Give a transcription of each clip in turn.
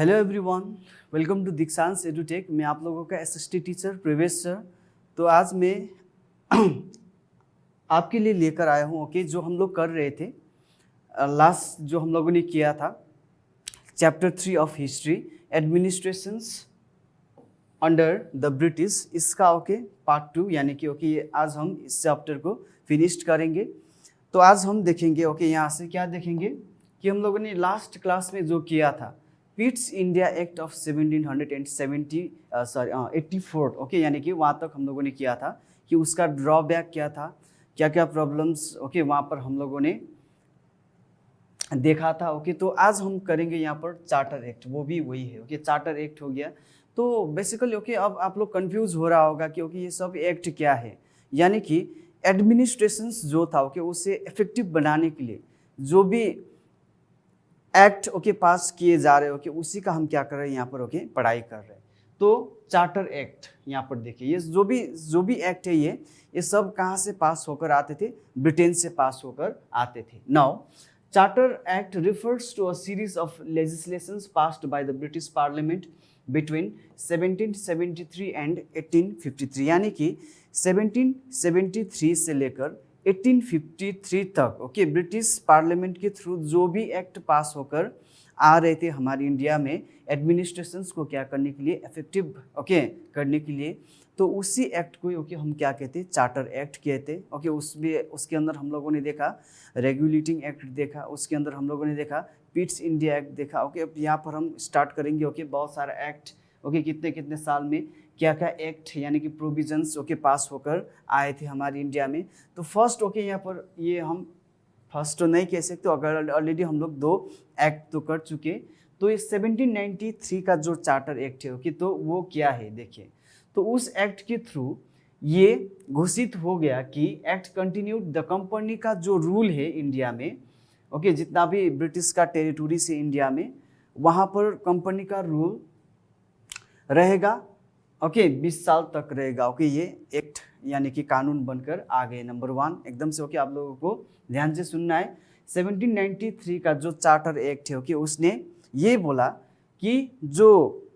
Hello everyone, welcome to Dikshansh edutech. मैं आप लोगों का एसएसटी टीचर प्रवेश सर। तो आज मैं आपके लिए लेकर आया हूँ जो हम लोग कर रहे थे लास्ट जो हम लोगों ने किया था chapter 3 of history administrations under the British, इसका पार्ट 2 यानी कि आज हम इस चैप्टर को फिनिश्ड करेंगे। तो आज हम देखेंगे यहाँ से क्या देखेंगे कि हम लोगों ने लास्ट क्लास में जो किया था पिट्स इंडिया एक्ट ऑफ 1784 यानी कि वहाँ तक हम लोगों ने किया था कि उसका ड्रॉबैक क्या था, क्या क्या प्रॉब्लम्स वहाँ पर हम लोगों ने देखा था। तो आज हम करेंगे यहाँ पर चार्टर एक्ट, वो भी वही है। चार्टर एक्ट हो गया। तो बेसिकली अब आप लोग कंफ्यूज हो रहा होगा कि ये सब एक्ट क्या है। यानी कि एडमिनिस्ट्रेशंस जो था उसे इफेक्टिव बनाने के लिए जो भी एक्ट पास किए जा रहे उसी का हम क्या कर रहे हैं यहाँ पर पढ़ाई कर रहे हैं। तो चार्टर एक्ट यहाँ पर देखिए, ये जो भी एक्ट है ये सब कहाँ से पास होकर आते थे? ब्रिटेन से पास होकर आते थे। Now charter act refers to a series of legislations passed by the British parliament between 1773 and 1853, यानी कि 1773 से लेकर 1853 तक ब्रिटिश पार्लियामेंट के थ्रू जो भी एक्ट पास होकर आ रहे थे हमारे इंडिया में एडमिनिस्ट्रेशंस को क्या करने के लिए, इफेक्टिव करने के लिए, तो उसी एक्ट को हम क्या कहते, चार्टर एक्ट कहते। उसके अंदर हम लोगों ने देखा रेगुलेटिंग एक्ट देखा, उसके अंदर हम लोगों ने देखा पिट्स इंडिया एक्ट देखा। अब यहाँ पर हम स्टार्ट करेंगे बहुत सारा एक्ट कितने कितने साल में क्या क्या एक्ट यानी कि प्रोविजंस पास होकर आए थे हमारे इंडिया में। तो फर्स्ट यहाँ पर ये हम फर्स्ट तो नहीं कह सकते, अगर ऑलरेडी हम लोग 2 एक्ट तो कर चुके। तो ये 1793 का जो चार्टर एक्ट है तो वो क्या है देखिए। तो उस एक्ट के थ्रू ये घोषित हो गया कि एक्ट कंटिन्यूड द कंपनी का जो रूल है इंडिया में जितना भी ब्रिटिश का टेरिटोरी से इंडिया में, वहाँ पर कंपनी का रूल रहेगा 20 साल तक रहेगा। ये एक्ट यानी कि कानून बनकर आ गए। नंबर 1 एकदम से आप लोगों को ध्यान से सुनना है। 1793 का जो चार्टर एक्ट है उसने ये बोला कि जो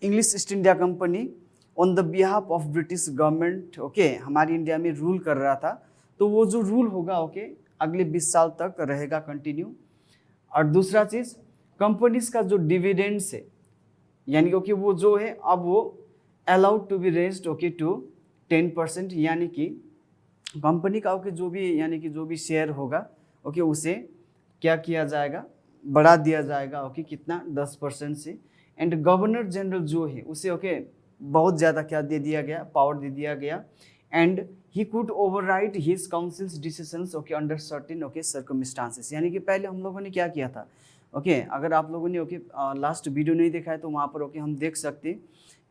English east India company on the behalf of British government हमारी इंडिया में रूल कर रहा था, तो वो जो रूल होगा अगले 20 साल तक रहेगा कंटिन्यू। और दूसरा चीज़ कंपनीज का जो डिविडेंड्स है यानी वो जो है अब वो allowed to be raised to 10%, यानी कि कंपनी का जो भी यानी कि जो भी शेयर होगा उसे क्या किया जाएगा, बढ़ा दिया जाएगा कितना 10% से। एंड गवर्नर जनरल जो है उसे बहुत ज़्यादा क्या दे दिया गया, पावर दे दिया गया। And he could override his councils decisions under certain circumstances, यानी कि पहले हम लोगों ने क्या किया था अगर आप लोगों ने लास्ट वीडियो नहीं देखा है तो वहाँ पर हम देख सकते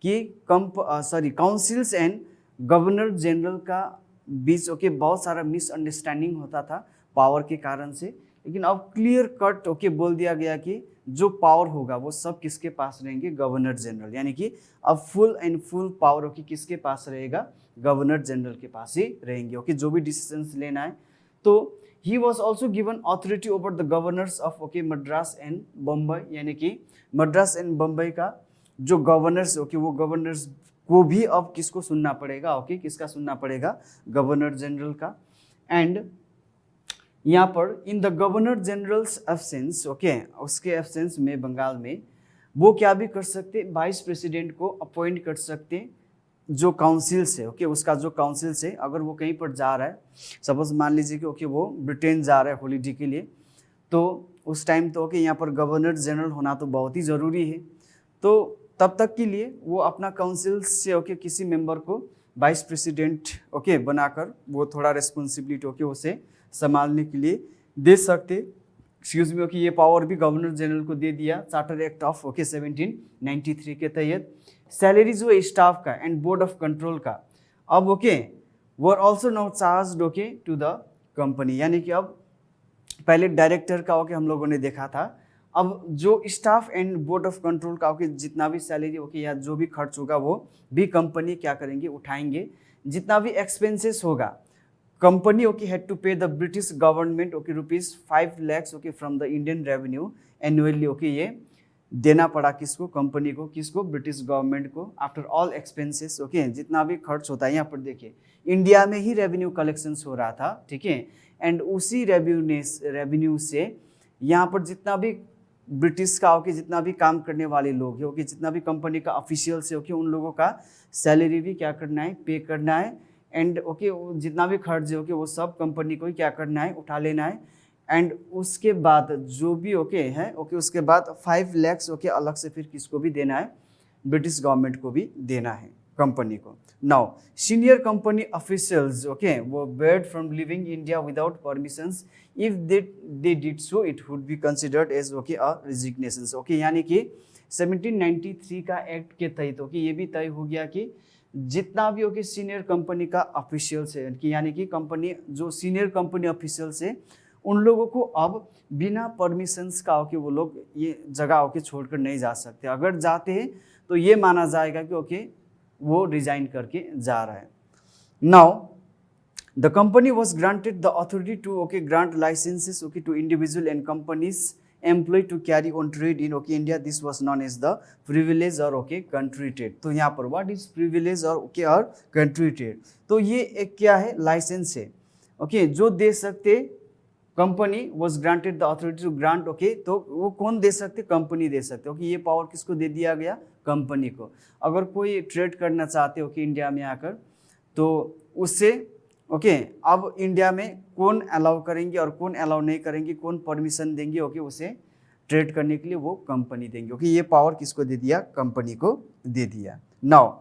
कि काउंसिल्स एंड गवर्नर जनरल का बीच बहुत सारा मिसअंडरस्टैंडिंग होता था पावर के कारण से। लेकिन अब क्लियर कट बोल दिया गया कि जो पावर होगा वो सब किसके पास रहेंगे, गवर्नर जनरल, यानी कि अब फुल पावर किसके पास रहेगा, गवर्नर जनरल के पास ही रहेंगे जो भी डिसीजंस लेना है। तो he was also given authority over the governors of Madras and Bombay, यानी कि मद्रास एंड बम्बई का जो गवर्नर्स वो गवर्नर्स को भी अब किसको सुनना पड़ेगा, किसका सुनना पड़ेगा, गवर्नर जनरल का। एंड यहाँ पर in the governor generals absence उसके एब्सेंस में बंगाल में वो क्या भी कर सकते, वाइस प्रेसिडेंट को अपॉइंट कर सकते जो काउंसिल से उसका जो काउंसिल से अगर वो कहीं पर जा रहा है, सपोज मान लीजिए कि वो ब्रिटेन जा रहा है हॉलीडे के लिए, तो उस टाइम तो यहाँ पर गवर्नर जनरल होना तो बहुत ही ज़रूरी है। तो तब तक के लिए वो अपना काउंसिल से किसी मेंबर को वाइस प्रेसिडेंट बनाकर वो थोड़ा रिस्पॉन्सिबिलिटी उसे संभालने के लिए दे सकते। एक्सक्यूज मी ये पावर भी गवर्नर जनरल को दे दिया चार्टर एक्ट ऑफ 1793 के तहत। सैलरी जो है स्टाफ का एंड बोर्ड ऑफ कंट्रोल का अब वो also now charge to the company, यानी कि अब पहले डायरेक्टर का हम लोगों ने देखा था, अब जो staff and board of control का जितना भी सैलरी या जो भी खर्च होगा वो भी कंपनी क्या करेंगे, उठाएंगे। जितना भी एक्सपेंसेस होगा company had to pay the British government ₹5 lakhs from the Indian revenue annually ये देना पड़ा किसको, कंपनी को, किसको, ब्रिटिश गवर्नमेंट को, आफ्टर ऑल एक्सपेंसेस। ओके, जितना भी खर्च होता है, यहाँ पर देखिए इंडिया में ही रेवेन्यू कलेक्शंस हो रहा था, ठीक है, एंड उसी रेवेन्यू से यहाँ पर जितना भी ब्रिटिश का ओके जितना भी काम करने वाले लोग है ओके, जितना भी कंपनी का ऑफिशियल्स है ओके, उन लोगों का सैलरी भी क्या करना है, पे करना है, एंड ओके जितना भी खर्च है ओके वो सब कंपनी को ही क्या करना है, उठा लेना है। एंड उसके बाद जो भी ओके है ओके, उसके बाद 5 लाख ओके अलग से फिर किसको भी देना है, ब्रिटिश गवर्नमेंट को भी देना है, कंपनी को। Now senior company officials okay वो barred from living India without permissions, if they did so it would be considered as okay a resignations. Okay, यानी कि 1793 का एक्ट के तहत ओके ये भी तय हो गया कि जितना भी ओके सीनियर कंपनी का ऑफिशियल्स है कि यानी कि कंपनी जो सीनियर कंपनी ऑफिशियल्स है उन लोगों को अब बिना परमिशंस का ओके वो लोग ये जगह ओके छोड़कर नहीं जा सकते। अगर जाते हैं तो ये माना जाएगा कि ओके वो रिजाइन करके जा रहा है। Now the company was granted the authority to okay grant licences okay to individual and companies employ to carry on trade in okay India. This was known as the privilege और okay country trade. तो यहाँ पर what is privilege और okay और country trade, तो ये एक क्या है, लाइसेंस है ओके जो दे सकते company was granted the authority to grant okay, तो वो कौन दे सकते, कंपनी दे सकते ओके। ये पावर किसको दे दिया गया, कंपनी को। अगर कोई ट्रेड करना चाहते ओके इंडिया में आकर तो उससे ओके अब इंडिया में कौन अलाउ करेंगे और कौन अलाउ नहीं करेंगे, कौन परमिशन देंगे ओके उसे ट्रेड करने के लिए, वो कंपनी देंगे ओके। ये पावर किसको दे दिया, कंपनी को दे दिया। Now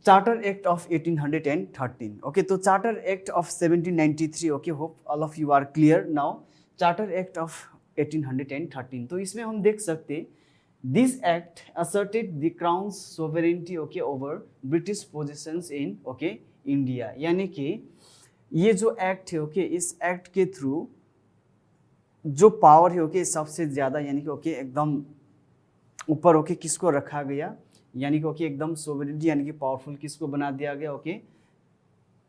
charter act of 1813 okay, तो charter act of 1793 okay, hope all of you are clear now. Charter act of 1813, तो इसमें हम देख सकते this act asserted the crown sovereignty okay over British positions in okay India. यानी कि ये जो एक्ट है ओके, इस एक्ट के थ्रू जो पावर है ओके सबसे ज़्यादा यानी कि ओके एकदम ऊपर ओके किसको रखा गया, यानी कि ओके एकदम सोवरेनिटी यानी कि पावरफुल किसको बना दिया गया ओके,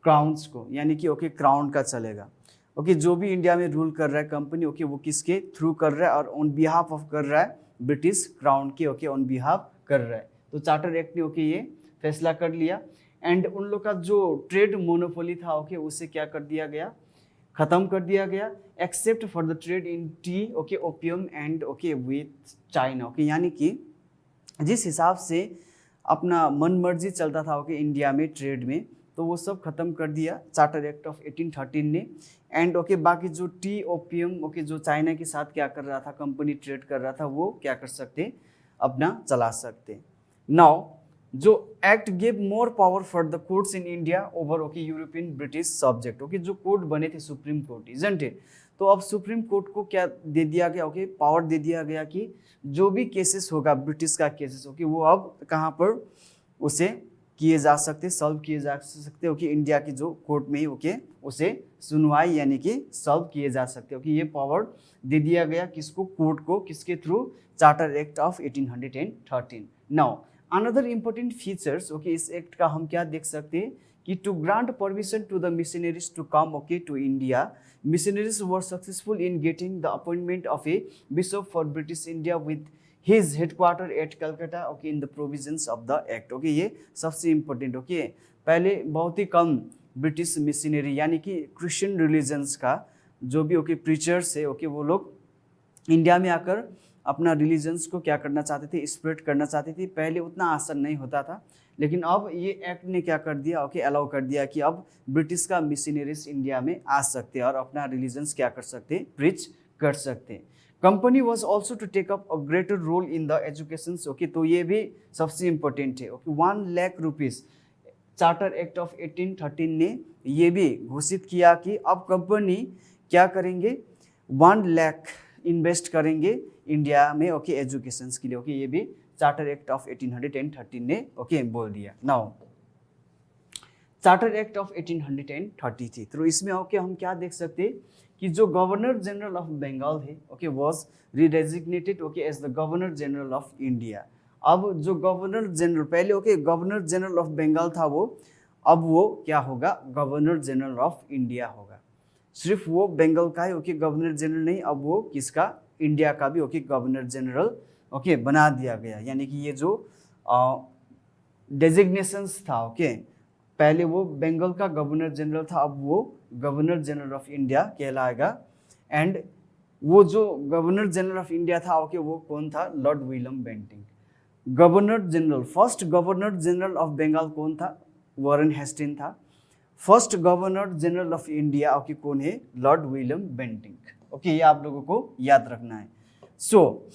क्राउन्स को, यानी कि ओके क्राउन का चलेगा ओके। जो भी इंडिया में रूल कर रहा है कंपनी ओके वो किसके थ्रू कर रहा है, और ऑन बिहाफ ऑफ कर रहा है ब्रिटिश क्राउन के ओके ऑन बिहाफ कर रहा है। तो चार्टर एक्ट ने ओके ये फैसला कर लिया, एंड उन लोग का जो ट्रेड मोनोपोली था ओके उसे क्या कर दिया गया, खत्म कर दिया गया, except for the trade in T okay, opium and okay with China okay. यानी कि जिस हिसाब से अपना मन मर्जी चलता था ओके इंडिया में ट्रेड में, तो वो सब खत्म कर दिया चार्टर एक्ट ऑफ 1813 ने। एंड ओके बाकी जो टी ओपियम ओके जो चाइना के साथ क्या कर रहा था, कंपनी ट्रेड कर रहा था, वो क्या कर सकते, अपना चला सकते। नाउ जो act give more power for the courts in India over okay European British subject okay, जो कोर्ट बने थे सुप्रीम कोर्ट, इजंट इट। तो अब सुप्रीम कोर्ट को क्या दे दिया गया ओके, पावर दे दिया गया कि जो भी केसेस होगा ब्रिटिश का केसेस ओके वो अब कहाँ पर उसे किए जा सकते, सॉल्व किए जा सकते ओके, इंडिया की जो कोर्ट में ही ओके उसे सुनवाई यानी कि सॉल्व किए जा सकते ओके। ये पावर दे दिया गया किसको, कोर्ट को, किसके through, charter act of 1813। Now another important features okay इस एक्ट का हम क्या देख सकते हैं कि to grant permission to the missionaries to come okay to India, missionaries were successful in getting the appointment of a bishop for British India with his headquarter at Calcutta okay in the provisions of the act okay। ये सबसे important okay, पहले बहुत ही कम British missionary यानी कि Christian religions का जो भी okay preachers है ओके वो लोग इंडिया में आकर अपना रिलीजन्स को क्या करना चाहते थे, स्प्रेड करना चाहते थे। पहले उतना आसान नहीं होता था, लेकिन अब ये एक्ट ने क्या कर दिया ओके, अलाउ कर दिया कि अब ब्रिटिश का मिशनरीज इंडिया में आ सकते हैं और अपना रिलीजन्स क्या कर सकते हैं, प्रीच कर सकते हैं। Company was also to take up a greater role in the education okay, तो ये भी सबसे इम्पोर्टेंट है okay. 1 lakh rupees charter act of 1813 ने ये भी घोषित किया कि अब कंपनी क्या करेंगे, 1 लाख इन्वेस्ट करेंगे इंडिया में ओके एजुकेशन के लिए ओके। ये भी चार्टर एक्ट ऑफ 1813 ने ओके बोल दिया। नाउ चार्टर एक्ट ऑफ 1833, तो इसमें ओके हम क्या देख सकते हैं कि जो गवर्नर जनरल ऑफ बंगाल है okay was redesignated okay as the governor general of India. अब जो गवर्नर जनरल पहले okay governor general of Bengal था वो, अब वो क्या होगा, गवर्नर जनरल ऑफ इंडिया होगा। सिर्फ वो बंगाल का ही ओके गवर्नर जनरल नहीं, अब वो किसका, इंडिया का भी ओके गवर्नर जनरल ओके बना दिया गया। यानी कि ये जो डेजिग्नेशंस था ओके, पहले वो बंगाल का गवर्नर जनरल था, अब वो गवर्नर जनरल ऑफ इंडिया कहलाएगा। एंड वो जो गवर्नर जनरल ऑफ इंडिया था ओके, वो कौन था, lord William Bentinck. Governor general, first governor general of Bengal कौन था, वॉरेन हेस्टिंग था। First governor general of India okay कौन है, लॉर्ड विलियम बेंटिंक। ओके, ये आप लोगों को याद रखना है। So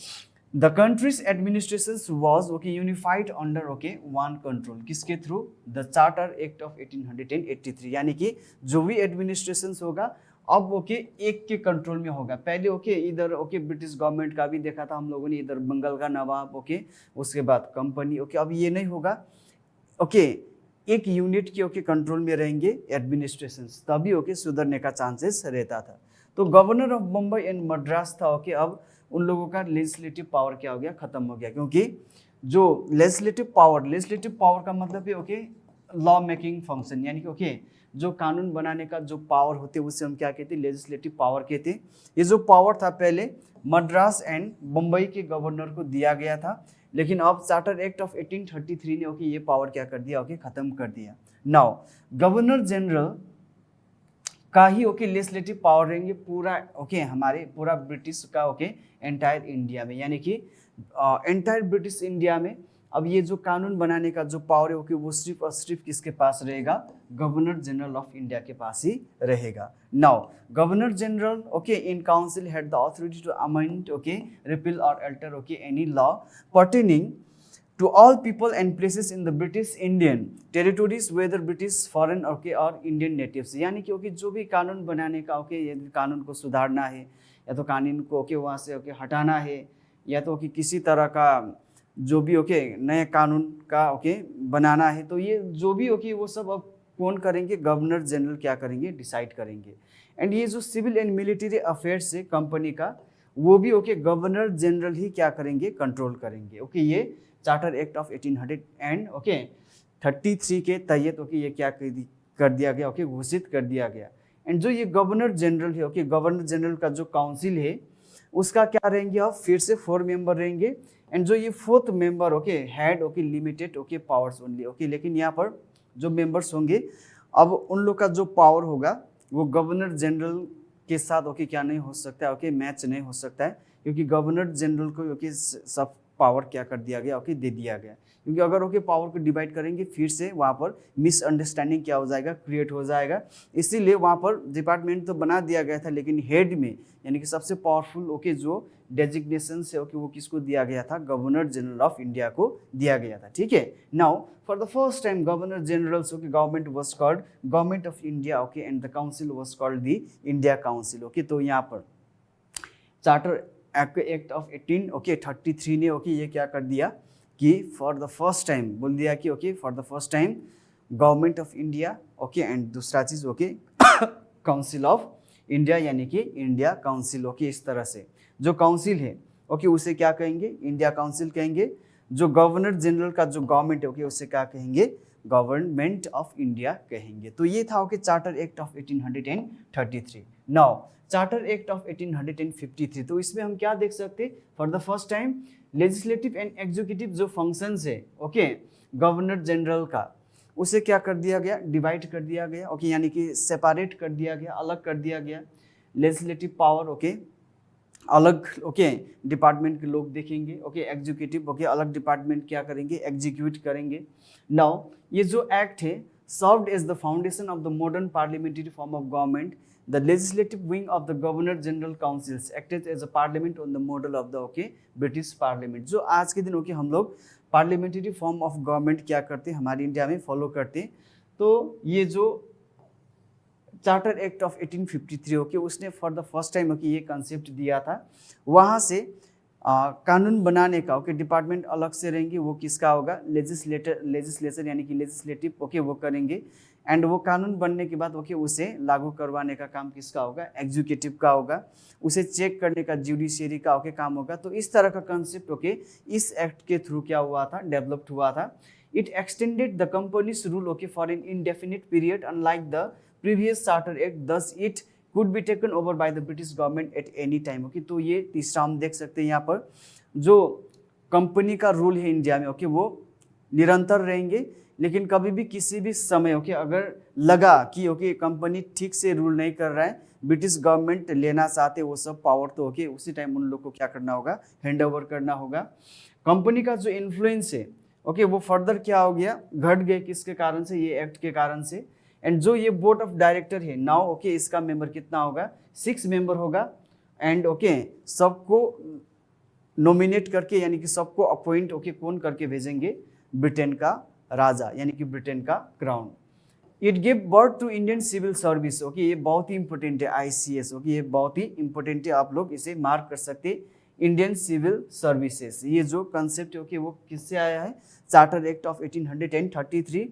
the countries administration was okay unified under okay one control, किसके through, the charter act of 1883। यानी कि जो भी एडमिनिस्ट्रेशन होगा अब ओके एक के कंट्रोल में होगा। पहले ओके इधर ओके ब्रिटिश गवर्नमेंट का भी देखा था हम लोगों ने, इधर बंगाल का नवाब ओके, उसके बाद कंपनी ओके, अब ये नहीं होगा ओके, एक यूनिट के ओके कंट्रोल में रहेंगे एडमिनिस्ट्रेशन, तभी ओके सुधरने का चांसेस रहता था। तो governor of Mumbai and Madras था ओके, अब उन लोगों का लेजिस्लेटिव पावर क्या हो गया, खत्म हो गया। क्योंकि जो लेजिस्लेटिव पावर का मतलब है ओके लॉ मेकिंग फंक्शन, यानी कि ओके जो कानून बनाने का जो पावर होते उसे हम क्या कहते हैं, लेजिस्लेटिव पावर कहते हैं। ये जो पावर था पहले मद्रास एंड मुंबई के गवर्नर को दिया गया था, लेकिन अब चार्टर एक्ट ऑफ 1833 ने ओके ये पावर क्या कर दिया, ओके खत्म कर दिया। नाउ गवर्नर जनरल का ही ओके लेजिस्लेटिव पावर रहेंगे पूरा ओके हमारे पूरा ब्रिटिश का ओके एंटायर इंडिया में, यानी कि एंटायर ब्रिटिश इंडिया में अब ये जो कानून बनाने का जो पावर है ओके वो सिर्फ और सिर्फ किसके पास रहेगा, गवर्नर जनरल ऑफ इंडिया के पास ही रहेगा। Now governor general okay in council had the authority to amend okay, repeal और alter okay any law pertaining to all people and places in the British Indian territories whether British foreign okay और Indian natives। यानी कि okay जो भी कानून बनाने का okay, यदि कानून को सुधारना है या तो कानून को ओके वहाँ से ओके हटाना है, या तो ओके किसी तरह का जो भी ओके नए कानून का ओके बनाना है, तो ये जो भी ओके वो सब अब कौन करेंगे, गवर्नर जनरल क्या करेंगे, डिसाइड करेंगे। एंड ये जो सिविल एंड मिलिट्री अफेयर्स है कंपनी का, वो भी ओके गवर्नर जनरल ही क्या करेंगे, कंट्रोल करेंगे। ओके ये चार्टर एक्ट ऑफ 1833 के तहत ओके ये क्या कर दिया गया, ओके घोषित कर दिया गया। एंड जो ये गवर्नर जनरल है ओके, गवर्नर जनरल का जो काउंसिल है उसका क्या रहेंगे, अब फिर से 4 मेंबर रहेंगे। एंड जो ये 4th member okay had okay limited okay powers only okay, लेकिन यहाँ पर जो मेंबर्स होंगे अब उन लोग का जो पावर होगा वो गवर्नर जनरल के साथ ओके क्या नहीं हो सकता है, ओके मैच नहीं हो सकता है, क्योंकि गवर्नर जनरल को ओके सब पावर क्या कर दिया गया, ओके दे दिया गया। क्योंकि अगर ओके पावर को डिवाइड करेंगे फिर से वहाँ पर मिसअंडरस्टैंडिंग क्या हो जाएगा, क्रिएट हो जाएगा। इसीलिए वहाँ पर डिपार्टमेंट तो बना दिया गया था, लेकिन हेड में यानी कि सबसे पावरफुल ओके जो डेजिग्नेशन से ओके वो किसको दिया गया था, गवर्नर जनरल ऑफ इंडिया को दिया गया था। ठीक है, now for the first time governor generals okay government was called government of India okay, and the council was called the India council okay. तो यहाँ पर चार्टर एक्ट ऑफ 1833 ने ओके ये क्या कर दिया कि फॉर द फर्स्ट टाइम बोल दिया कि okay for the first time government of India okay, and दूसरा चीज़ ओके काउंसिल ऑफ इंडिया, यानी कि इंडिया काउंसिल ओके। इस तरह से जो काउंसिल है ओके उसे क्या कहेंगे, इंडिया काउंसिल कहेंगे। जो गवर्नर जनरल का जो गवर्नमेंट है ओके उसे क्या कहेंगे, गवर्नमेंट ऑफ इंडिया कहेंगे। तो ये था okay charter act of 1833। Now charter act of 1853, तो इसमें हम क्या देख सकते हैं, for the first time legislative and executive जो फंक्शंस है ओके गवर्नर जनरल का, उसे क्या कर दिया गया, डिवाइड कर दिया गया ओके, यानी कि सेपरेट कर दिया गया, अलग कर दिया गया। लेजिस्लेटिव पावर ओके अलग ओके डिपार्टमेंट के लोग देखेंगे ओके, एग्जीक्यूटिव ओके अलग डिपार्टमेंट क्या करेंगे, एग्जीक्यूट करेंगे। नाउ ये जो एक्ट है served as the foundation of the modern parliamentary form of government. The legislative wing of the Governor General Councils acted as a parliament on the model of the okay British Parliament। जो आज के दिन okay हम लोग parliamentary form of government क्या करते हैं हमारे इंडिया में फॉलो करते हैं। तो ये जो चार्टर एक्ट ऑफ 1853 ओके उसने for the first time okay ये कंसेप्ट दिया था। वहाँ से कानून बनाने का ओके डिपार्टमेंट अलग से रहेंगे, वो किसका होगा, लेजिस्लेचर यानी कि लेजिस्लेटिव ओके वो करेंगे। एंड वो कानून बनने के बाद ओके उसे लागू करवाने का काम किसका होगा, एग्जीक्यूटिव का होगा। उसे चेक करने का जुडिशियरी का ओके काम होगा। तो इस तरह का कंसेप्ट ओके इस एक्ट के थ्रू क्या हुआ था, डेवलप्ड हुआ था। It extended the company's rule okay for an indefinite period unlike the previous charter act, thus it could be taken over by the British government at any time. Okay, तो ये तीसरा हम देख सकते हैं यहाँ पर, जो कंपनी का रूल है इंडिया में, ओके, वो निरंतर रहेंगे, लेकिन कभी भी किसी भी समय, ओके, अगर लगा कि ओके कंपनी ठीक से रूल नहीं कर रहा है, ब्रिटिश गवर्नमेंट लेना चाहते वो सब पावर, तो ओके उसी टाइम उन लोग को क्या करना होगा, हैंड ओवर करना होगा। कंपनी का जो इन्फ्लुएंस है, ओके, वो फर्दर क्या हो गया, घट गए, किसके कारण से, ये एक्ट के कारण से। एंड जो ये बोर्ड ऑफ डायरेक्टर है नाउ, ओके, इसका मेंबर कितना होगा, 6 मेंबर होगा। एंड ओके सबको नॉमिनेट करके, यानी कि सबको अपॉइंट, ओके, कौन करके भेजेंगे, ब्रिटेन का राजा, यानी कि ब्रिटेन का crown. It give birth to Indian civil service. Okay, ये बहुत ही इंपॉर्टेंट है, ICS। ओके, ये बहुत ही इंपॉर्टेंट है, आप लोग इसे मार्क कर सकते हैं, इंडियन सिविल सर्विसेज। ये जो कंसेप्ट है, ओके, वो किससे आया है, चार्टर एक्ट ऑफ 1833।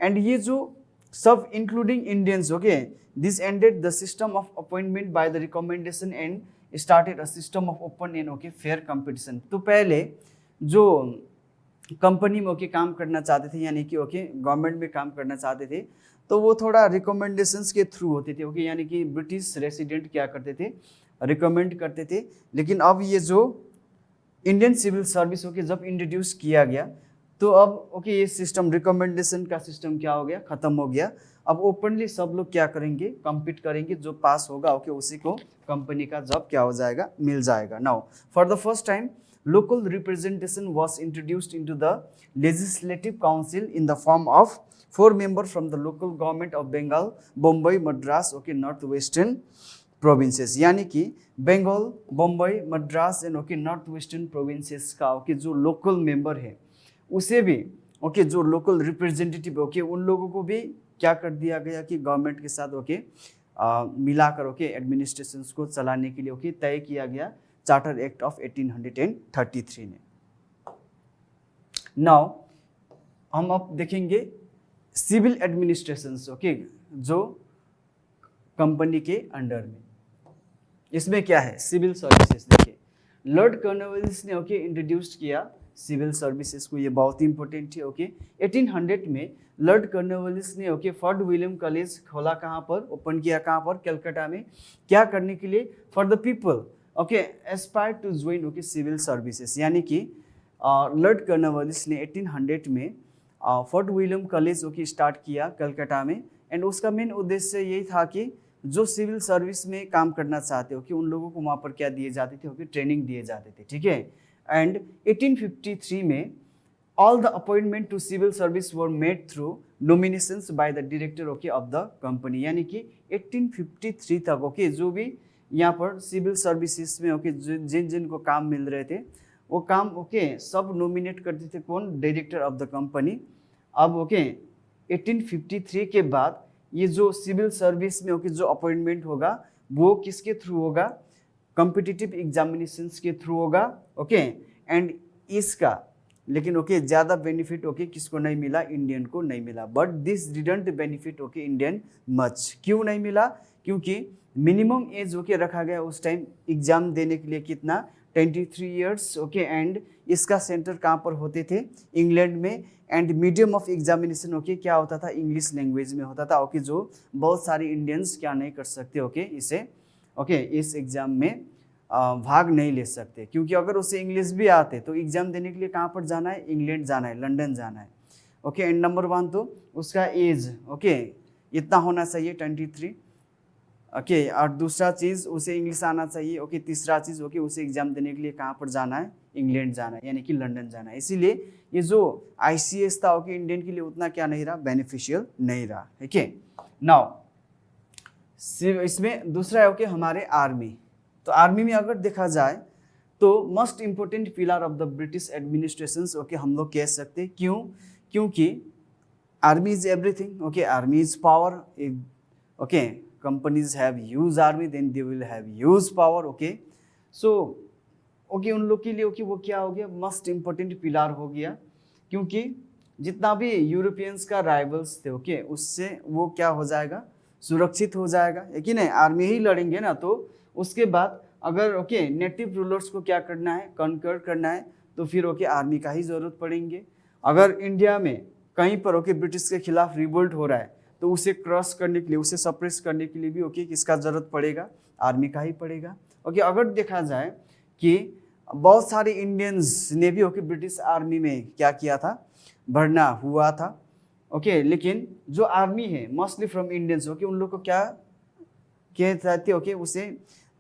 एंड ये जो सब including Indians, okay, this ended the system of appointment by the recommendation and started a system of open and okay fair competition. तो पहले जो कंपनी में ओके काम करना चाहते थे, यानी कि ओके गवर्नमेंट में काम करना चाहते थे, तो वो थोड़ा रिकमेंडेशंस के थ्रू होते थे, ओके, यानी कि ब्रिटिश रेसिडेंट क्या करते थे, रिकमेंड करते थे। लेकिन अब ये जो इंडियन सिविल सर्विस, ओके, जब इंट्रोड्यूस किया गया, तो अब ओके ये सिस्टम, रिकमेंडेशन का सिस्टम क्या हो गया, खत्म हो गया। अब ओपनली सब लोग क्या करेंगे, कम्पीट करेंगे, जो पास होगा, ओके, उसी को कंपनी का जॉब क्या हो जाएगा, मिल जाएगा। Now for the first time local representation was introduced into the legislative council in the form of 4 members from the local government of Bengal, Bombay, Madras, okay, northwestern provinces। यानी कि Bengal, Bombay, Madras and okay northwestern provinces का okay जो local member है, उसे भी okay जो local representative, okay, उन लोगों को भी क्या कर दिया गया कि गवर्नमेंट के साथ ओके मिलाकर ओके एडमिनिस्ट्रेशंस को चलाने के लिए ओके तय किया गया चार्टर एक्ट ऑफ 1833 ने। नाउ हम अब देखेंगे सिविल एडमिनिस्ट्रेशंस, ओके, जो कंपनी के अंडर में, इसमें क्या है, सिविल सर्विसेज। देखिए लॉर्ड कॉर्नवालिस ने ओके इंट्रोड्यूस किया सिविल सर्विसेज को, ये बहुत ही इंपॉर्टेंट है। ओके 1800 में लॉर्ड कॉर्नवालिस ने ओके फोर्ट विलियम कॉलेज खोला, कहाँ पर, ओपन किया, कहाँ पर, कलकत्ता में, क्या करने के लिए, for the people okay aspire to join okay civil services. यानी कि लॉर्ड कॉर्नवालिस ने 1800 में Fort William college okay start किया कलकत्ता में। एंड उसका मेन उद्देश्य यही था कि जो सिविल सर्विस में काम करना चाहते हो कि उन लोगों को वहाँ पर क्या दिए जाते थे, ओके ट्रेनिंग दिए जाते थे, ठीक है। एंड 1853 में all the appointment to civil service were made through nominations by the director okay of the company. यानी कि 1853 तक ओके जो भी यहाँ पर सिविल सर्विसेज में ओके जिन जिन को काम मिल रहे थे वो काम ओके सब नॉमिनेट करते थे, कौन, डायरेक्टर ऑफ द कंपनी। अब ओके 1853 के बाद ये जो सिविल सर्विस में ओके जो अपॉइंटमेंट होगा वो किसके थ्रू होगा, कॉम्पिटिटिव एग्जामिनेशंस के थ्रू होगा, ओके। एंड इसका लेकिन ओके ज़्यादा बेनिफिट ओके किसको नहीं मिला, इंडियन को नहीं मिला। But this didn't benefit okay Indian much. क्यों नहीं मिला, क्योंकि मिनिमम एज ओके रखा गया उस टाइम एग्जाम देने के लिए, कितना, 23 ईयर्स, ओके। एंड इसका सेंटर कहाँ पर होते थे, इंग्लैंड में। And medium of examination okay क्या होता था, इंग्लिश लैंग्वेज में होता था, ओके, जो बहुत सारे इंडियंस क्या नहीं कर सकते ओके इसे ओके इस एग्ज़ाम में भाग नहीं ले सकते, क्योंकि अगर उसे इंग्लिश भी आते तो एग्ज़ाम देने के लिए कहाँ पर जाना है, इंग्लैंड जाना है, लंदन जाना है, ओके। एंड नंबर 1 तो उसका एज ओके इतना होना चाहिए 23, ओके। और दूसरा चीज़ उसे इंग्लिश आना चाहिए, ओके। तीसरा चीज़ ओके उसे एग्जाम देने के लिए कहाँ पर जाना है, इंग्लैंड जाना है, यानी कि लंदन जाना है। इसीलिए ये जो ICS था ओके इंडियन के लिए उतना क्या नहीं रहा, बेनिफिशियल नहीं रहा, ठीक है। नाउ इसमें दूसरा है ओके हमारे आर्मी। तो आर्मी में अगर देखा जाए तो most important pillar of the British administration okay हम लोग कह सकते, क्यों, क्योंकि army is everything, okay. Army is power, okay. companies have huge army then they will have huge power, okay। so okay उन लोग के लिए ओके वो क्या हो गया, मोस्ट इम्पोर्टेंट पिलर हो गया, क्योंकि जितना भी यूरोपियंस का राइवल्स थे ओके उससे वो क्या हो जाएगा, सुरक्षित हो जाएगा, है कि नहीं। आर्मी ही लड़ेंगे ना, तो उसके बाद अगर ओके नेटिव रूलर्स को क्या करना है, कॉन्कर करना है, तो फिर ओके आर्मी का ही ज़रूरत पड़ेंगे। अगर इंडिया में कहीं पर ओके ब्रिटिश के खिलाफ रिवोल्ट हो रहा है तो उसे क्रश करने के लिए, उसे सप्रेस करने के लिए भी ओके किसका जरूरत पड़ेगा, आर्मी का ही पड़ेगा। ओके अगर देखा जाए कि बहुत सारे इंडियंस ने भी ओके ब्रिटिश आर्मी में क्या किया था, भरना हुआ था। ओके लेकिन जो आर्मी है मोस्टली फ्रॉम इंडियंस, ओके उन लोग को क्या कहे जाते, ओके उसे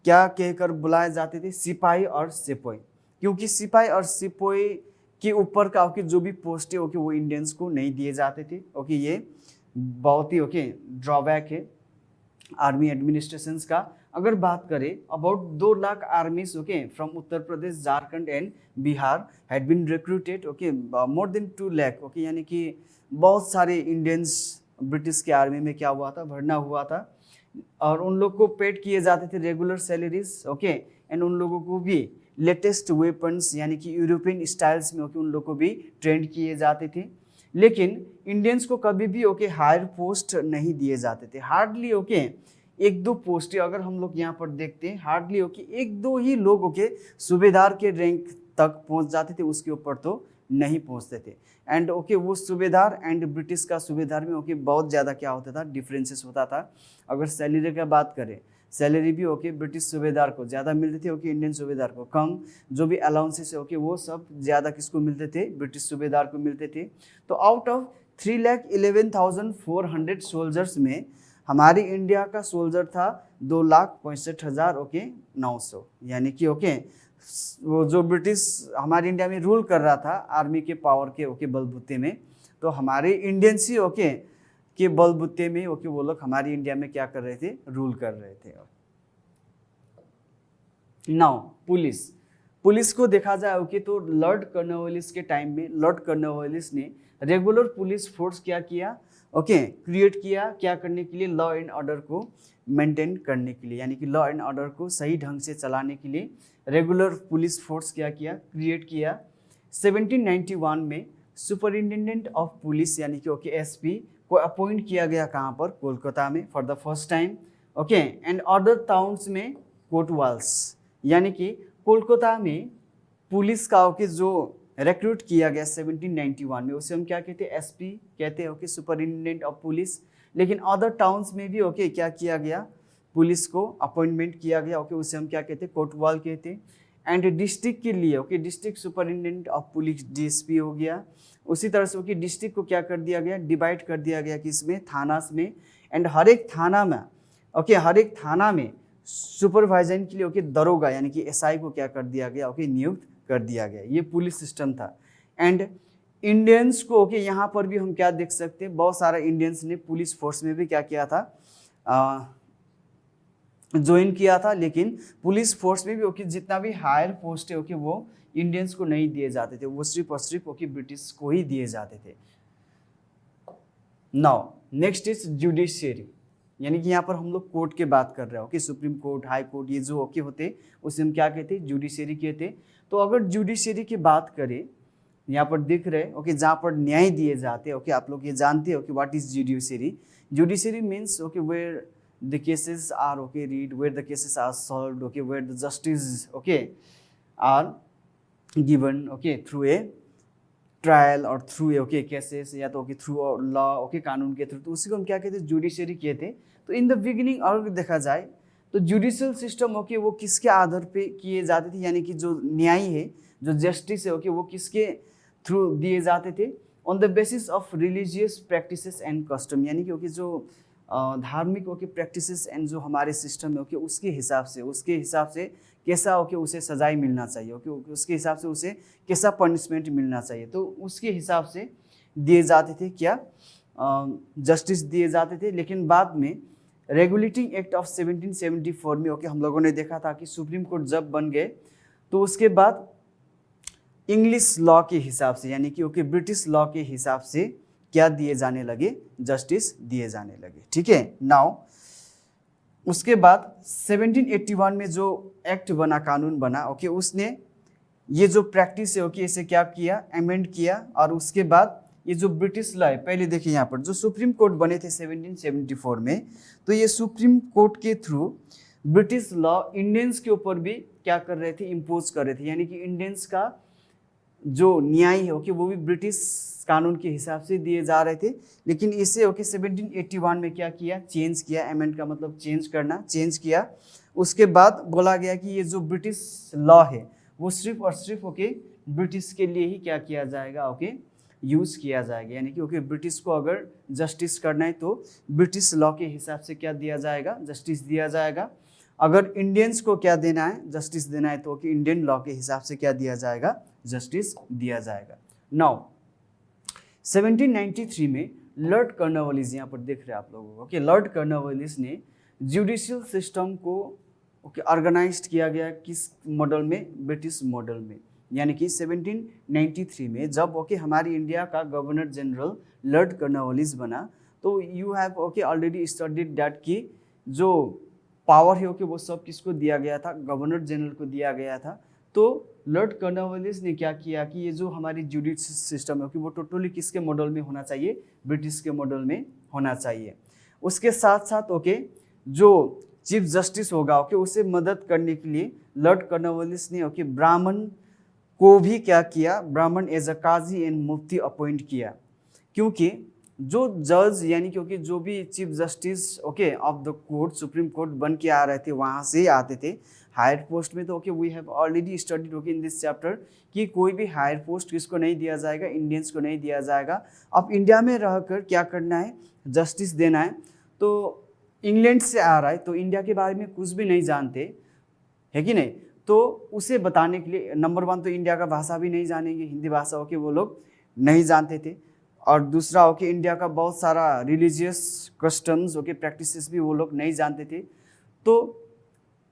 क्या कहकर बुलाए जाते थे, सिपाही और सिपाही, क्योंकि सिपाही और सिपाही के ऊपर का ओके जो भी पोस्ट है ओके वो इंडियंस को नहीं दिए जाते थे। ओके ये बहुत ही ओके ड्रॉबैक है आर्मी एडमिनिस्ट्रेशंस का। अगर बात करें about 2 lakh armies okay from Uttar Pradesh, Jharkhand and Bihar had been recruited. Okay more than 2 lakh okay, यानी कि बहुत सारे इंडियंस ब्रिटिश के आर्मी में क्या हुआ था, भरना हुआ था। और उन लोग को पेड किए जाते थे रेगुलर सैलरीज। ओके एंड उन लोगों को भी लेटेस्ट वेपन्स यानी कि यूरोपियन स्टाइल्स में ओके उन लोग को भी ट्रेंड किए जाते थे। लेकिन इंडियंस को कभी भी ओके हायर पोस्ट नहीं दिए जाते थे। हार्डली ओके 1-2 पोस्ट, अगर हम लोग यहाँ पर देखते हैं हार्डली ओके 1-2 ही लोग ओके सूबेदार के रैंक तक पहुँच जाते थे, उसके ऊपर तो नहीं पहुँचते थे। एंड ओके वो सूबेदार एंड ब्रिटिश का सूबेदार में ओके बहुत ज़्यादा क्या होता था, डिफरेंसेस होता था। अगर सैलरी का बात करें, सैलरी भी ओके ब्रिटिश सूबेदार को ज़्यादा मिलते थे, ओके इंडियन सूबेदार को कम। जो भी अलाउंसेस है ओके वो सब ज़्यादा किसको मिलते थे, ब्रिटिश सूबेदार को मिलते थे। तो आउट ऑफ 3,11,400 सोल्जर्स में हमारी इंडिया का सोल्जर था 2,65,000 ओके 900, यानी कि ओके वो जो ब्रिटिश हमारे इंडिया में रूल कर रहा था आर्मी के पावर के ओके बलबूते में, तो हमारे इंडियंस ही ओके के बलबूते में ओके वो लोग हमारी इंडिया में क्या कर रहे थे, रूल कर रहे थे। नाउ पुलिस को देखा जाए ओके तो लॉर्ड कॉर्नवालिस के टाइम में लॉर्ड कॉर्नवालिस ने रेगुलर पुलिस फोर्स क्या किया, ओके क्रिएट किया, क्या करने के लिए, लॉ एंड ऑर्डर को मेंटेन करने के लिए, यानी कि लॉ एंड ऑर्डर को सही ढंग से चलाने के लिए रेगुलर पुलिस फोर्स क्या किया, क्रिएट किया। 1791 में सुपरिटेंडेंट ऑफ पुलिस यानी कि ओके एसपी को अपॉइंट किया गया, कहाँ पर, कोलकाता में for the first time. Okay and other towns में कोटवाल्स, यानी कि कोलकाता में पुलिस का ओके जो रिक्रूट किया गया 1791 में उसे हम क्या कहते हैं, एसपी कहते हैं, ओके सुपरिटेंडेंट ऑफ पुलिस। लेकिन अदर टाउन्स में भी ओके क्या किया गया, पुलिस को अपॉइंटमेंट किया गया, ओके उसे हम क्या कहते हैं, कोटवाल कहते हैं। एंड डिस्ट्रिक्ट के लिए okay district superintendent of police DSP हो गया। उसी तरह से ओके डिस्ट्रिक्ट को क्या कर दिया गया, डिवाइड कर दिया गया किसमें, थानास में। एंड हर एक थाना में ओके हर एक थाना में सुपरवाइजन के लिए ओके दरोगा यानी कि एसआई को क्या कर दिया गया, ओके नियुक्त कर दिया गया। ये पुलिस सिस्टम था। एंड इंडियंस को ओके यहाँ पर भी हम क्या देख सकते हैं, बहुत सारा इंडियंस ने पुलिस फोर्स में भी क्या किया था, ज्वाइन किया था। लेकिन पुलिस फोर्स में भी ओके जितना भी हायर पोस्ट है ओके वो इंडियंस को नहीं दिए जाते थे, वो सिर्फ और सिर्फ ओके ब्रिटिश को ही दिए जाते थे। नाउ नेक्स्ट इज जुडिशियरी, यानी कि यहाँ पर हम लोग कोर्ट के बात कर रहे हैं, okay supreme court, high court, ये जो ओके होते उसे हम क्या कहते हैं, जुडिशियरी कहते। तो अगर जुडिशियरी की बात करें, यहाँ पर दिख रहे ओके जहाँ पर न्याय दिए जाते हैं, ओके आप लोग ये जानते हैं okay what is judiciary. Judiciary means okay where the cases are okay read, where the cases are solved, okay where the justice okay are given okay through a trial or through a okay cases या तो okay through law okay कानून के through, तो उसी को हम क्या कहते हैं, जुडिशियरी कहते हैं। तो इन द बिगिनिंग अगर देखा जाए तो जुडिशियल सिस्टम ओके वो किसके आधार पे किए जाते थे, यानी कि जो न्याय है, जो जस्टिस है ओके वो किसके थ्रू दिए जाते थे, on the basis of religious practices and custom, यानी कि ओके जो धार्मिक ओके प्रैक्टिसेस एंड जो हमारे सिस्टम है ओके उसके हिसाब से कैसा ओके उसे सजाई मिलना चाहिए, ओके उसके हिसाब से उसे कैसा पनिशमेंट मिलना चाहिए, तो उसके हिसाब से दिए जाते थे क्या, जस्टिस दिए जाते थे। लेकिन बाद में रेगुलेटिंग एक्ट ऑफ 1774 में ओके हम लोगों ने देखा था कि सुप्रीम कोर्ट जब बन गए तो उसके बाद इंग्लिश लॉ के हिसाब से यानी कि ओके ब्रिटिश लॉ के हिसाब से क्या दिए जाने लगे, जस्टिस दिए जाने लगे। ठीक है। नाउ उसके बाद 1781 में जो एक्ट बना, कानून बना ओके उसने ये जो प्रैक्टिस है ओके इसे क्या किया, अमेंड किया। और उसके बाद ये जो ब्रिटिश लॉ है, पहले देखिए यहाँ पर जो सुप्रीम कोर्ट बने थे 1774 में, तो ये सुप्रीम कोर्ट के थ्रू ब्रिटिश लॉ इंडियंस के ऊपर भी क्या कर रहे थे, इम्पोज कर रहे थे, यानी कि इंडियंस का जो न्याय है ओके वो भी ब्रिटिश कानून के हिसाब से दिए जा रहे थे, लेकिन इसे ओके 1781 में क्या किया, चेंज किया। अमेंड का मतलब चेंज करना, चेंज किया। उसके बाद बोला गया कि ये जो ब्रिटिश लॉ है वो सिर्फ और सिर्फ ओके ब्रिटिश के लिए ही क्या किया जाएगा, ओके यूज़ किया जाएगा। यानी कि ओके ब्रिटिश को अगर जस्टिस करना है तो ब्रिटिश लॉ के हिसाब से क्या दिया जाएगा, जस्टिस दिया जाएगा। अगर इंडियंस को क्या देना है, जस्टिस देना है, तो ओके इंडियन लॉ के हिसाब से क्या दिया जाएगा, जस्टिस दिया जाएगा। नाउ 1793 में लॉर्ड कॉर्नवालिस, यहाँ पर देख रहे हैं आप लोगों को, ओके लॉर्ड कॉर्नवालिस ने जुडिशियल सिस्टम को ओके ऑर्गेनाइज्ड किया गया किस मॉडल में, ब्रिटिश मॉडल में। यानी कि 1793 में जब ओके हमारी इंडिया का गवर्नर जनरल लॉर्ड कॉर्नवालिस बना, तो you have okay already studied that कि जो पावर है ओके वो सब किसको दिया गया था, गवर्नर जनरल को दिया गया था। तो लॉर्ड कॉर्नवालिस ने क्या किया कि ये जो हमारी जुडिशियल सिस्टम है ओके वो टोटली किसके मॉडल में होना चाहिए, ब्रिटिश के मॉडल में होना चाहिए। उसके साथ साथ ओके जो चीफ जस्टिस होगा ओके उसे मदद करने के लिए लॉर्ड कॉर्नवालिस ने ओके ब्राह्मण को भी क्या किया, Brahmin as a qazi and mufti appoint किया। क्योंकि जो जज यानी क्योंकि जो भी chief justice okay of the court, supreme court बन के आ रहे थे वहाँ से आते थे हायर पोस्ट में। तो okay we have already studied okay in this chapter कि कोई भी हायर पोस्ट किसको नहीं दिया जाएगा, इंडियंस को नहीं दिया जाएगा। अब इंडिया में रहकर क्या करना है, जस्टिस देना है। तो इंग्लैंड से आ रहा है तो इंडिया के बारे में कुछ भी नहीं जानते है कि नहीं, तो उसे बताने के लिए नंबर 1 तो इंडिया का भाषा भी नहीं जानेंगे, हिंदी भाषा ओके वो लोग नहीं जानते थे। और दूसरा ओके इंडिया का बहुत सारा रिलीजियस कस्टम्स ओके प्रैक्टिसेस भी वो लोग नहीं जानते थे। तो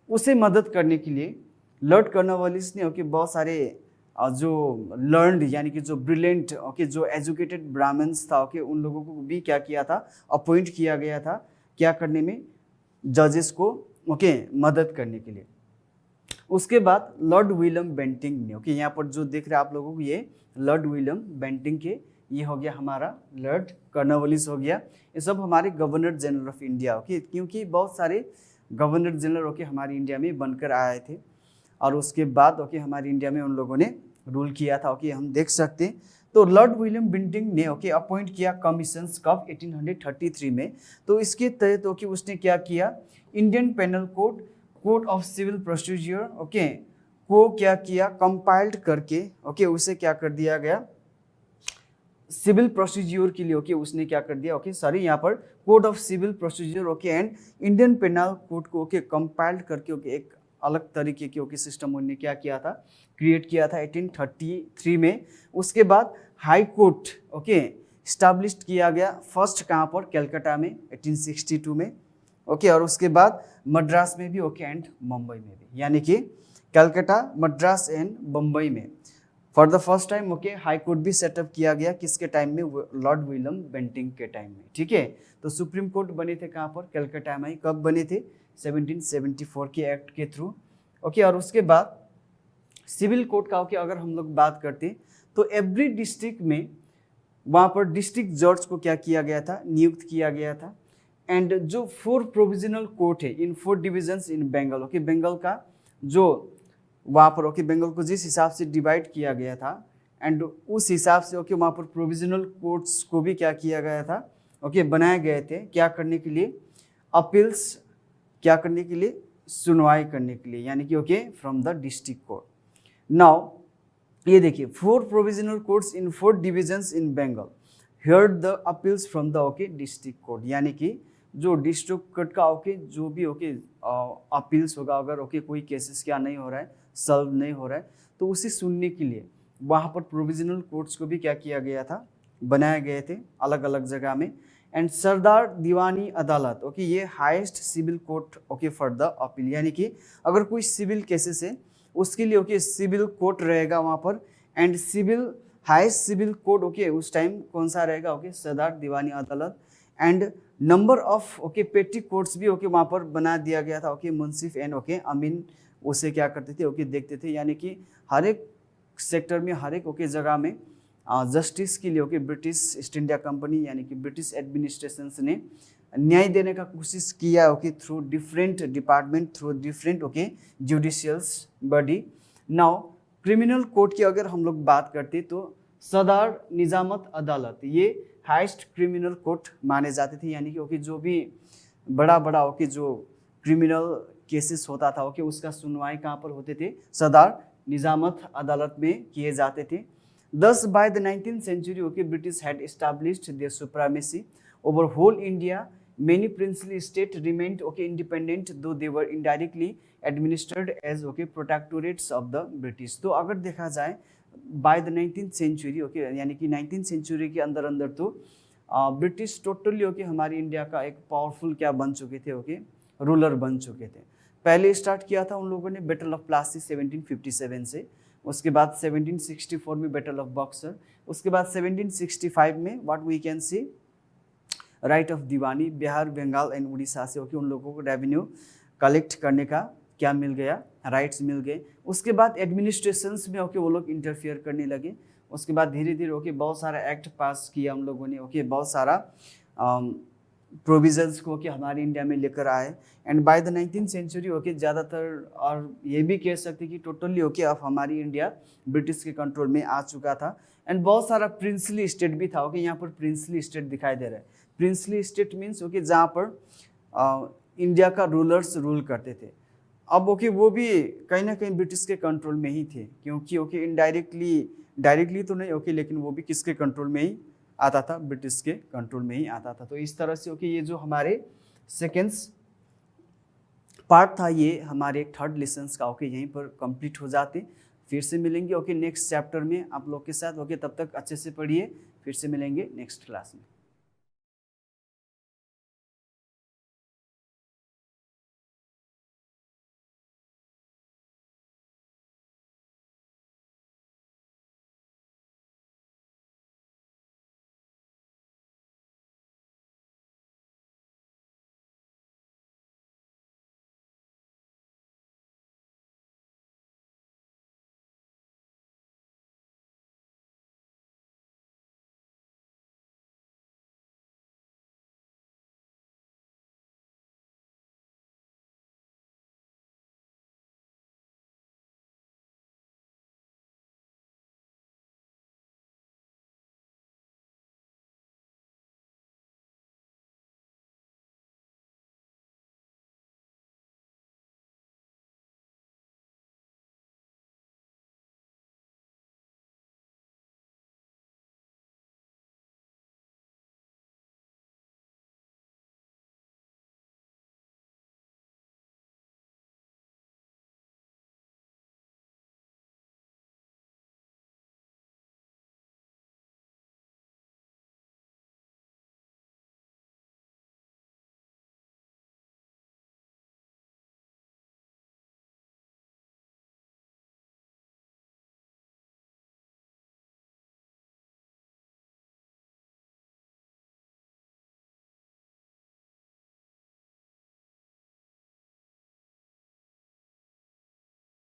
उसे मदद करने के लिए लॉर्ड कॉर्नवालिस ने ओके बहुत सारे जो लर्नड यानी कि जो ब्रिलियंट ओके जो एजुकेटेड ब्राह्मण्स था ओके उन लोगों को भी क्या किया था, अपॉइंट किया गया था क्या करने में, जजेस को ओके मदद करने के लिए। उसके बाद लॉर्ड विलियम बेंटिंक ने ओके यहाँ पर जो देख रहे हैं आप लोगों को ये लॉर्ड विलियम बेंटिंक के, ये हो गया हमारा लॉर्ड कॉर्नवालिस हो गया। ये सब हमारे governor general of India okay, क्योंकि बहुत सारे गवर्नर जनरल ओके हमारी इंडिया में बनकर आए थे और उसके बाद ओके हमारी इंडिया में उन लोगों ने रूल किया था ओके, हम देख सकते हैं। तो लॉर्ड विलियम बेंटिंक ने ओके अपॉइंट किया कमीशंस कब 1833 में। तो इसके तहत ओके उसने क्या किया, Indian penal code, code of civil procedure okay को क्या किया, कंपाइल्ड करके ओके उसे क्या कर दिया गया, सिविल प्रोसीजर के लिए ओके उसने क्या कर दिया ओके सॉरी यहाँ पर code of civil procedure okay and Indian penal code को ओके कंपाइल्ड करके ओके एक अलग तरीके के ओके सिस्टम उन्होंने क्या किया था, क्रिएट किया था 1833 में। उसके बाद हाई कोर्ट ओके स्टैब्लिश्ड किया गया, फर्स्ट कहाँ पर, कलकत्ता में 1862 में ओके। और उसके बाद मद्रास में भी ओके एंड मुंबई में भी, यानी कि कलकत्ता, मद्रास एंड मुंबई में for the first time okay high court भी सेटअप किया गया। किसके टाइम में, लॉर्ड विलियम बेंटिंक के टाइम में, ठीक है। तो सुप्रीम कोर्ट बने थे कहाँ पर, कलकत्ता में। कब बने थे, 1774 के एक्ट के थ्रू ओके। और उसके बाद सिविल कोर्ट का ओके अगर हम लोग बात करते तो एवरी डिस्ट्रिक्ट में वहाँ पर डिस्ट्रिक्ट जज को क्या किया गया था, नियुक्त किया गया था। एंड जो 4 प्रोविजनल कोर्ट है in 4 divisions in Bengal okay, Bengal का जो वहाँ पर ओके बंगाल को जिस हिसाब से डिवाइड किया गया था एंड उस हिसाब से ओके वहाँ पर प्रोविजनल कोर्ट्स को भी क्या किया गया था ओके, बनाए गए थे क्या करने के लिए, अपील्स क्या करने के लिए, सुनवाई करने के लिए, यानी कि okay from the district court. Now ये देखिए 4 provisional courts in 4 divisions in Bengal heard the appeals from the okay district court, यानी कि जो डिस्ट्रिक्ट कोर्ट का ओके जो भी ओके अपील्स होगा, अगर ओके कोई केसेस क्या नहीं हो रहा है, सॉल्व नहीं हो रहा है, तो उसे सुनने के लिए वहाँ पर प्रोविजनल कोर्ट्स को भी क्या किया गया था, बनाए गए थे अलग अलग जगह में। And Sardar Diwani Adalat okay, ये highest civil court okay for the appeal, यानी कि अगर कोई सिविल केसेस है उसके लिए ओके सिविल कोर्ट रहेगा वहाँ पर। And civil highest civil court okay उस टाइम कौन सा रहेगा okay, Sadar Diwani Adalat. And number of okay petty courts भी ओके वहाँ पर बना दिया गया था okay, munsif and okay amin उसे क्या करते थे ओके देखते थे, यानी कि हर एक सेक्टर में हर एक ओके जगह में जस्टिस के लिए okay British east India company यानी कि ब्रिटिश एडमिनिस्ट्रेशन ने न्याय देने का कोशिश किया okay through different department, through different okay judicials body. Now criminal court की अगर हम लोग बात करते तो सदर निजामत अदालत ये हाईएस्ट क्रिमिनल कोर्ट माने जाते थे, यानी कि जो भी बड़ा बड़ा ओके जो क्रिमिनल केसेस होता था ओके उसका सुनवाई कहाँ पर होते थे, सदर निजामत अदालत में किए जाते थे। Thus, by the 19th century, okay, British had established their supremacy over whole India. Many princely states remained okay independent, though they were indirectly administered as okay protectorates of the British. तो अगर देखा जाए by the 19th century, okay, यानी कि 19th century के अंदर अंदर तो ब्रिटिश टोटली ओके हमारी इंडिया का एक पावरफुल क्या बन चुके थे, ओके रूलर बन चुके थे। पहले स्टार्ट किया था उन लोगों ने बैटल ऑफ प्लासी 1757 से, उसके बाद 1764 में बैटल ऑफ बक्सर, उसके बाद 1765 में what we can see right of Diwani, Bihar Bengal and Orissa से ओके उन लोगों को रेवेन्यू कलेक्ट करने का क्या मिल गया, राइट्स मिल गए। उसके बाद एडमिनिस्ट्रेशंस में ओके वो लोग इंटरफियर करने लगे। उसके बाद धीरे धीरे ओके बहुत सारा एक्ट पास किया हम लोगों ने, ओके बहुत सारा प्रोविजंस को कि हमारी इंडिया में लेकर आए। And by the 19th century okay ज़्यादातर और ये भी कह सकते कि टोटली ओके अब हमारी इंडिया ब्रिटिश के कंट्रोल में आ चुका था। एंड बहुत सारा प्रिंसली स्टेट भी था, ओके यहाँ पर प्रिंसली स्टेट दिखाई दे रहा है। प्रिंसली स्टेट मीन्स ओके जहाँ पर इंडिया का रूलर्स रूल करते थे। अब ओके वो भी कहीं ना कहीं ब्रिटिश के कंट्रोल में ही थे, क्योंकि ओके डायरेक्टली तो नहीं ओके, लेकिन वो भी किसके कंट्रोल में ही आता था, ब्रिटिश के कंट्रोल में ही आता था। तो इस तरह से ओके ये जो हमारे सेकेंड्स पार्ट था ये हमारे थर्ड लेसन्स का ओके यहीं पर कंप्लीट हो जाते। फिर से मिलेंगे ओके नेक्स्ट चैप्टर में आप लोग के साथ, ओके तब तक अच्छे से पढ़िए, फिर से मिलेंगे नेक्स्ट क्लास में।